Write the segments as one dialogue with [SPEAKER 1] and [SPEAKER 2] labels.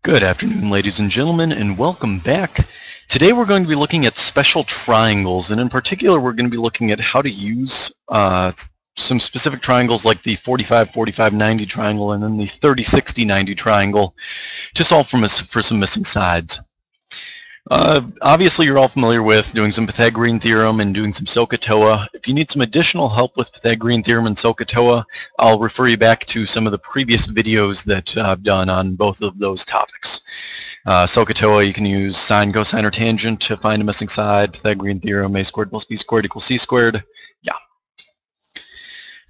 [SPEAKER 1] Good afternoon, ladies and gentlemen, and welcome back. Today we're going to be looking at special triangles, and in particular we're going to be looking at how to use some specific triangles like the 45-45-90 triangle and then the 30-60-90 triangle to solve for some missing sides. Obviously you're all familiar with doing some Pythagorean theorem and doing some SOHCAHTOA. If you need some additional help with Pythagorean theorem and SOHCAHTOA, I'll refer you back to some of the previous videos that I've done on both of those topics. SOHCAHTOA, you can use sine, cosine, or tangent to find a missing side. Pythagorean theorem, a squared plus b squared equals c squared. Yeah.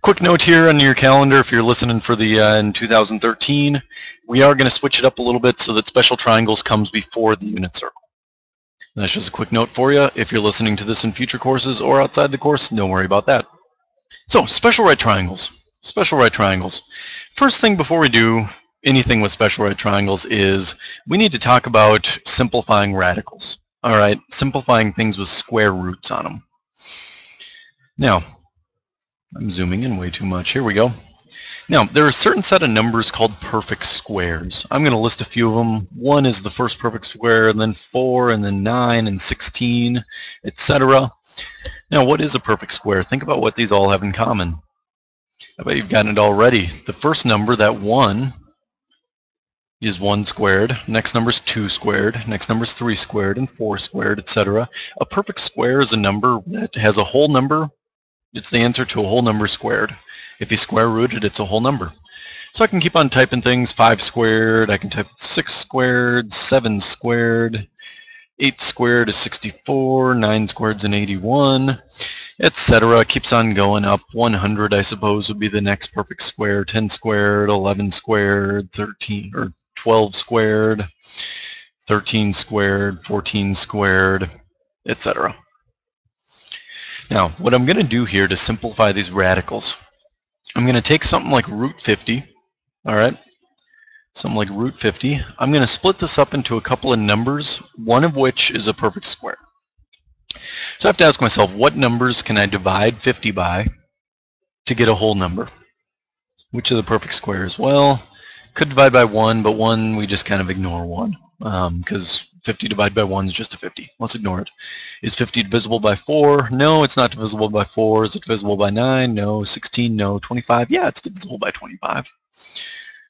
[SPEAKER 1] Quick note here on your calendar, if you're listening for the in 2013, we are going to switch it up a little bit so that special triangles comes before the unit circle. And that's just a quick note for you. If you're listening to this in future courses or outside the course, don't worry about that. So, special right triangles. Special right triangles. First thing before we do anything with special right triangles is we need to talk about simplifying radicals. All right, simplifying things with square roots on them. Now, I'm zooming in way too much. Here we go. Now, there are a certain set of numbers called perfect squares. I'm going to list a few of them. 1 is the first perfect square, and then 4, and then 9, and 16, etc. Now, what is a perfect square? Think about what these all have in common. I bet you've gotten it already. The first number, that 1, is 1 squared. Next number is 2 squared. Next number is 3 squared, and 4 squared, etc. A perfect square is a number that has a whole number. It's the answer to a whole number squared. If you square root it, it's a whole number. So I can keep on typing things. 5 squared, I can type 6 squared, 7 squared, 8 squared is 64, 9 squared is an 81, etc. Keeps on going up. 100, I suppose, would be the next perfect square. 10 squared, 11 squared, 13 or 12 squared, 13 squared, 14 squared, etc. Now, what I'm going to do here to simplify these radicals, I'm going to take something like root 50, all right, something like root 50. I'm going to split this up into a couple of numbers, one of which is a perfect square. So I have to ask myself, what numbers can I divide 50 by to get a whole number? Which are the perfect squares? Well, could divide by 1, but 1, we just kind of ignore 1, because 50 divided by 1 is just a 50. Let's ignore it. Is 50 divisible by 4? No, it's not divisible by 4. Is it divisible by 9? No. 16? No. 25? Yeah, it's divisible by 25.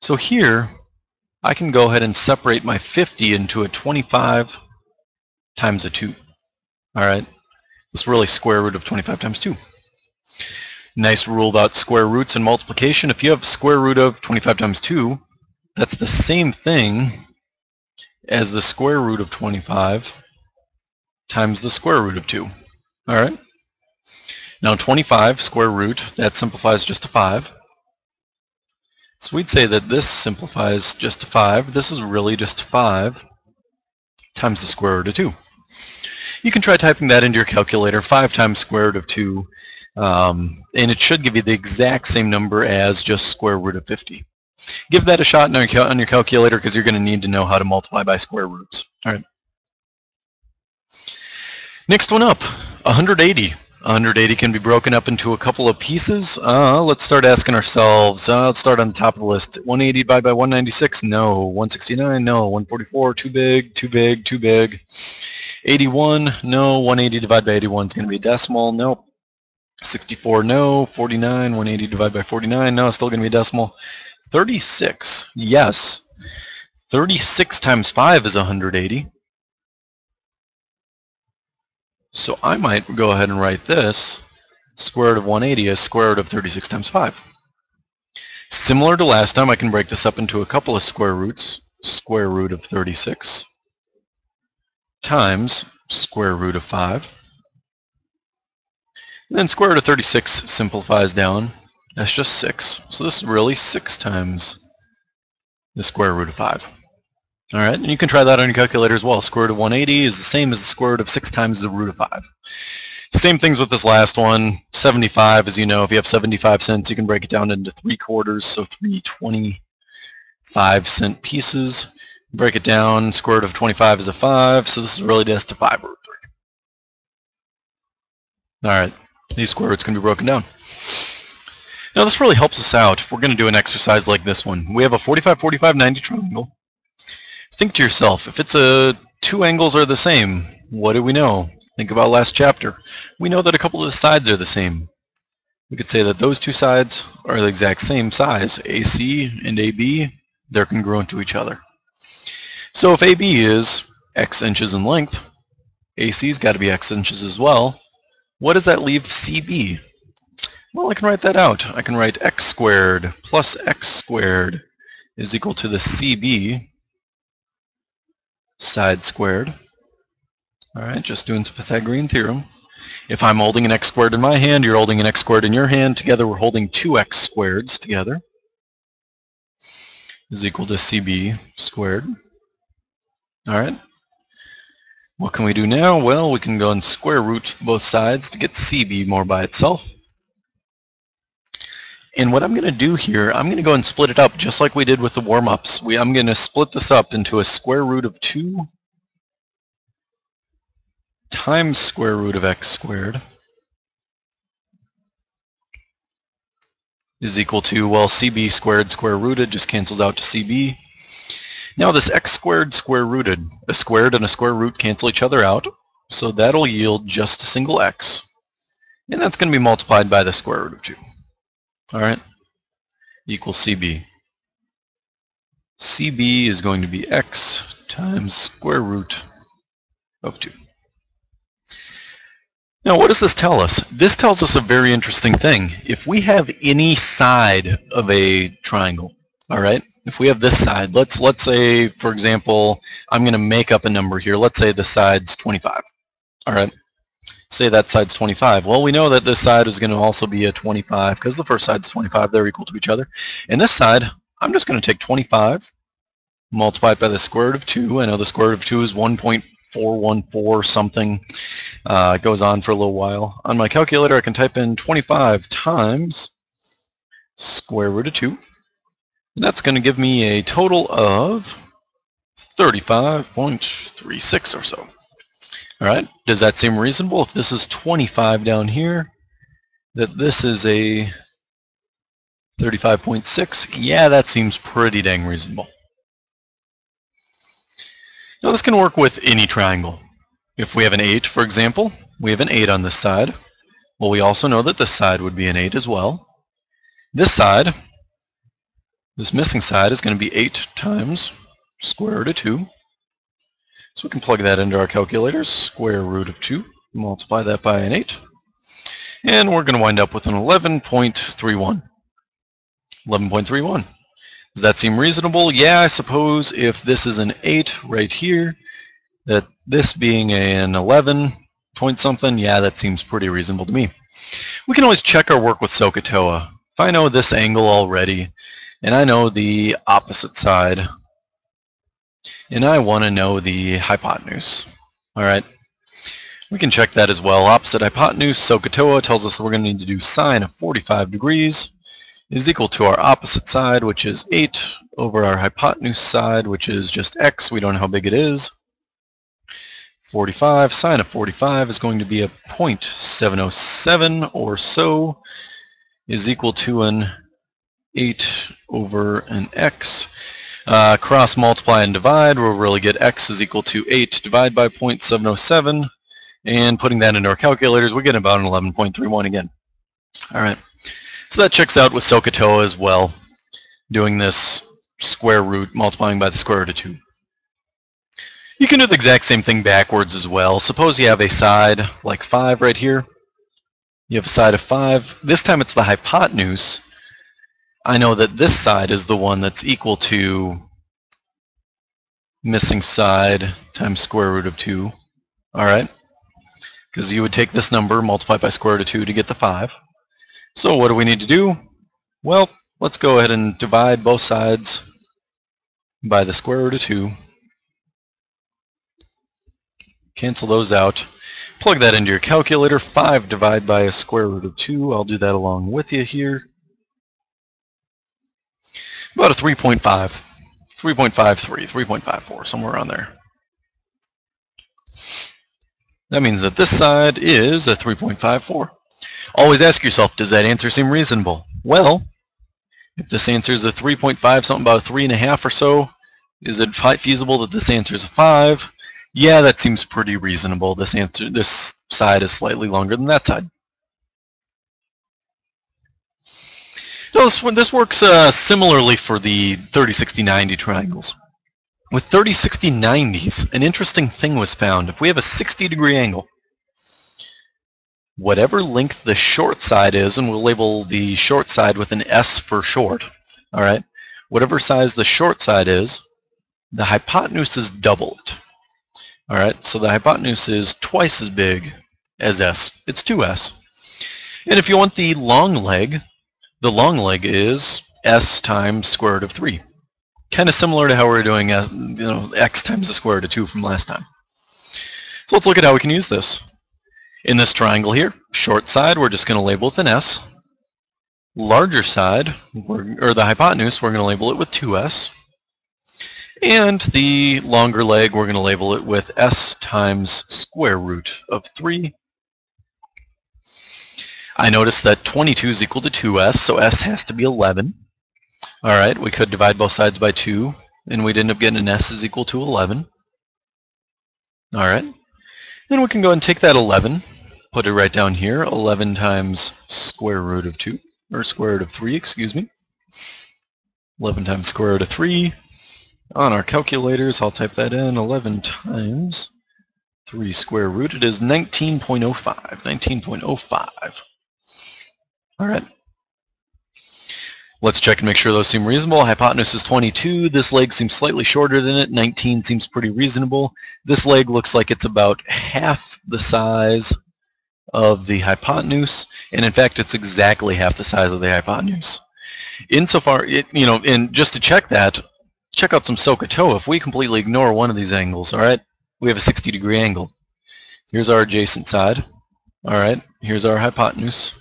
[SPEAKER 1] So here, I can go ahead and separate my 50 into a 25 times a 2. All right? That's really square root of 25 times 2. Nice rule about square roots and multiplication. If you have square root of 25 times 2, that's the same thing as the square root of 25 times the square root of 2. All right? Now 25 square root, that simplifies just to 5. So we'd say that this simplifies just to 5. This is really just 5 times the square root of 2. You can try typing that into your calculator, 5 times square root of 2, and it should give you the exact same number as just square root of 50. Give that a shot on your calculator because you're going to need to know how to multiply by square roots. All right. Next one up, 180. 180 can be broken up into a couple of pieces. Let's start asking ourselves, let's start on the top of the list. 180 divided by 196? No. 169? No. 144? Too big, too big, too big. 81? No. 180 divided by 81 is going to be a decimal. Nope. 64? No. 49? 180 divided by 49? No. Still going to be a decimal. 36, yes. 36 times 5 is 180. So I might go ahead and write this, square root of 180 as square root of 36 times 5. Similar to last time, I can break this up into a couple of square roots. Square root of 36 times square root of 5. And then square root of 36 simplifies down. That's just 6. So this is really 6 times the square root of 5. All right, and you can try that on your calculator as well. Square root of 180 is the same as the square root of 6 times the root of 5. Same things with this last one. 75, as you know, if you have 75 cents, you can break it down into 3/4, so 3 25-cent pieces. Break it down, square root of 25 is a 5, so this is really just a 5 root 3. All right, these square roots can be broken down. Now this really helps us out if we're going to do an exercise like this one. We have a 45-45-90 triangle. Think to yourself, if it's two angles are the same, what do we know? Think about last chapter. We know that a couple of the sides are the same. We could say that those two sides are the exact same size. AC and AB, they're congruent to each other. So if AB is x inches in length, AC's got to be x inches as well. What does that leave CB? Well, I can write that out. I can write x squared plus x squared is equal to the CB side squared. All right, just doing some Pythagorean theorem. If I'm holding an x squared in my hand, you're holding an x squared in your hand. Together we're holding two x squareds together. Is equal to CB squared. All right. What can we do now? Well, we can go and square root both sides to get CB more by itself. And what I'm going to do here, I'm going to go and split it up just like we did with the warm-ups. I'm going to split this up into a square root of 2 times square root of x squared is equal to, well, CB squared square rooted just cancels out to CB. Now this x squared square rooted, a squared and a square root cancel each other out, so that'll yield just a single x. And that's going to be multiplied by the square root of 2. All right, equals CB. CB is going to be x times square root of 2. Now, what does this tell us? This tells us a very interesting thing. If we have any side of a triangle, all right, if we have this side, let's say, for example, I'm going to make up a number here. Let's say the side's 25. All right, say that side's 25. Well, we know that this side is going to also be a 25 because the first side's 25. They're equal to each other. And this side, I'm just going to take 25, multiply it by the square root of 2. I know the square root of 2 is 1.414 something. It goes on for a little while. On my calculator, I can type in 25 times square root of 2. And that's going to give me a total of 35.36 or so. All right, does that seem reasonable? If this is 25 down here, that this is a 35.6, yeah, that seems pretty dang reasonable. Now this can work with any triangle. If we have an 8, for example, we have an 8 on this side. Well, we also know that this side would be an 8 as well. This side, this missing side, is going to be 8 times square root of 2. So we can plug that into our calculator, square root of 2, multiply that by an 8, and we're going to wind up with an 11.31. 11.31. Does that seem reasonable? Yeah, I suppose if this is an 8 right here, that this being an 11 point something, yeah, that seems pretty reasonable to me. We can always check our work with SPCPA. If I know this angle already, and I know the opposite side, and I want to know the hypotenuse. All right, we can check that as well. Opposite hypotenuse, SPCPA tells us that we're going to need to do sine of 45 degrees is equal to our opposite side, which is 8, over our hypotenuse side, which is just x. We don't know how big it is. 45, sine of 45 is going to be a 0.707 or so, is equal to an 8 over an x. Cross multiply and divide, we'll really get x is equal to 8 divided by 0.707, and putting that into our calculators, we get about an 11.31 again. All right, so that checks out with SPCPA as well, doing this square root multiplying by the square root of 2. You can do the exact same thing backwards as well. Suppose you have a side like 5 right here. You have a side of 5. This time it's the hypotenuse. I know that this side is the one that's equal to missing side times square root of 2. All right? Because you would take this number, multiply by square root of 2 to get the 5. So what do we need to do? Well, let's go ahead and divide both sides by the square root of 2. Cancel those out. Plug that into your calculator. 5 divided by a square root of 2. I'll do that along with you here. About a 3.5, 3.53, 3.54, somewhere around there. That means that this side is a 3.54. Always ask yourself, does that answer seem reasonable? Well, if this answer is a 3.5, something about a 3.5 or so, Is it feasible that this answer is a 5? Yeah, that seems pretty reasonable. This side is slightly longer than that side. So this works similarly for the 30, 60, 90 triangles. With 30, 60, 90s, an interesting thing was found. If we have a 60-degree angle, whatever length the short side is, and we'll label the short side with an S for short, all right? Whatever size the short side is, the hypotenuse is double it. All right, so the hypotenuse is twice as big as S. It's 2S. And if you want the long leg is S times square root of 3. Kind of similar to how we were doing x times the square root of 2 from last time. So let's look at how we can use this. In this triangle here, short side, we're just going to label with an S. Larger side, or the hypotenuse, we're going to label it with 2S. And the longer leg, we're going to label it with S times square root of 3. I noticed that 22 is equal to 2S, so S has to be 11. All right, we could divide both sides by 2, and we'd end up getting an S is equal to 11. All right, then we can go and take that 11, put it right down here, 11 times square root of 2, or square root of 3, excuse me. 11 times square root of 3. On our calculators, I'll type that in, 11 times 3 square root. It is 19.05, 19.05. All right. Let's check and make sure those seem reasonable. Hypotenuse is 22. This leg seems slightly shorter than it. 19 seems pretty reasonable. This leg looks like it's about half the size of the hypotenuse, and in fact, it's exactly half the size of the hypotenuse. Insofar, and just to check that, check out some SPCPA. If we completely ignore one of these angles, all right, we have a 60-degree angle. Here's our adjacent side. All right, here's our hypotenuse.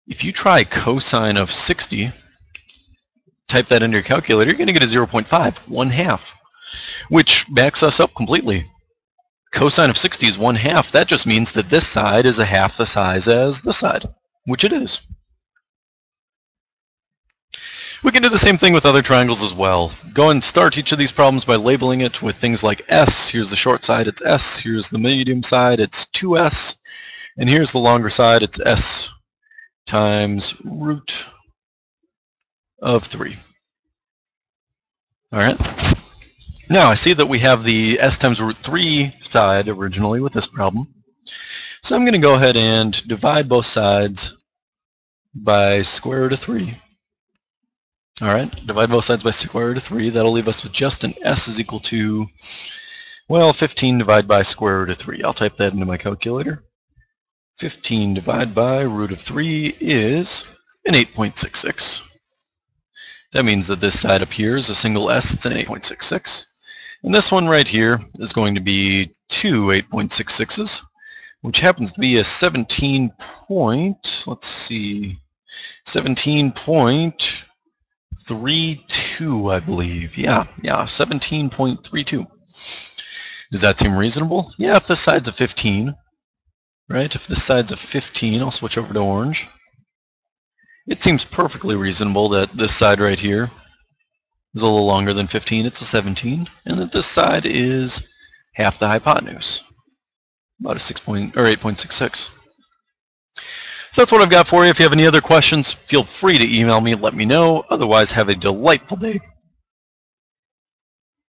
[SPEAKER 1] If you try cosine of 60, type that into your calculator, you're going to get a 0.5, 1/2, which backs us up completely. Cosine of 60 is 1/2. That just means that this side is a half the size as this side, which it is. We can do the same thing with other triangles as well. Go and start each of these problems by labeling it with things like S. Here's the short side, it's S. Here's the medium side, it's 2S. And here's the longer side, it's S times root of 3. All right. Now I see that we have the S times root 3 side originally with this problem. So I'm going to go ahead and divide both sides by square root of 3. All right, divide both sides by square root of 3. That'll leave us with just an S is equal to, well, 15 divided by square root of 3. I'll type that into my calculator. 15 divided by root of 3 is an 8.66. That means that this side up here is a single S. It's an 8.66. And this one right here is going to be two 8.66s, which happens to be a 17.32, I believe. Yeah, 17.32. Does that seem reasonable? Yeah, if this side's a 15, right? If this side's a 15, I'll switch over to orange. It seems perfectly reasonable that this side right here is a little longer than 15. It's a 17, and that this side is half the hypotenuse, about a 8.66. So that's what I've got for you. If you have any other questions, feel free to email me. Let me know. Otherwise, have a delightful day.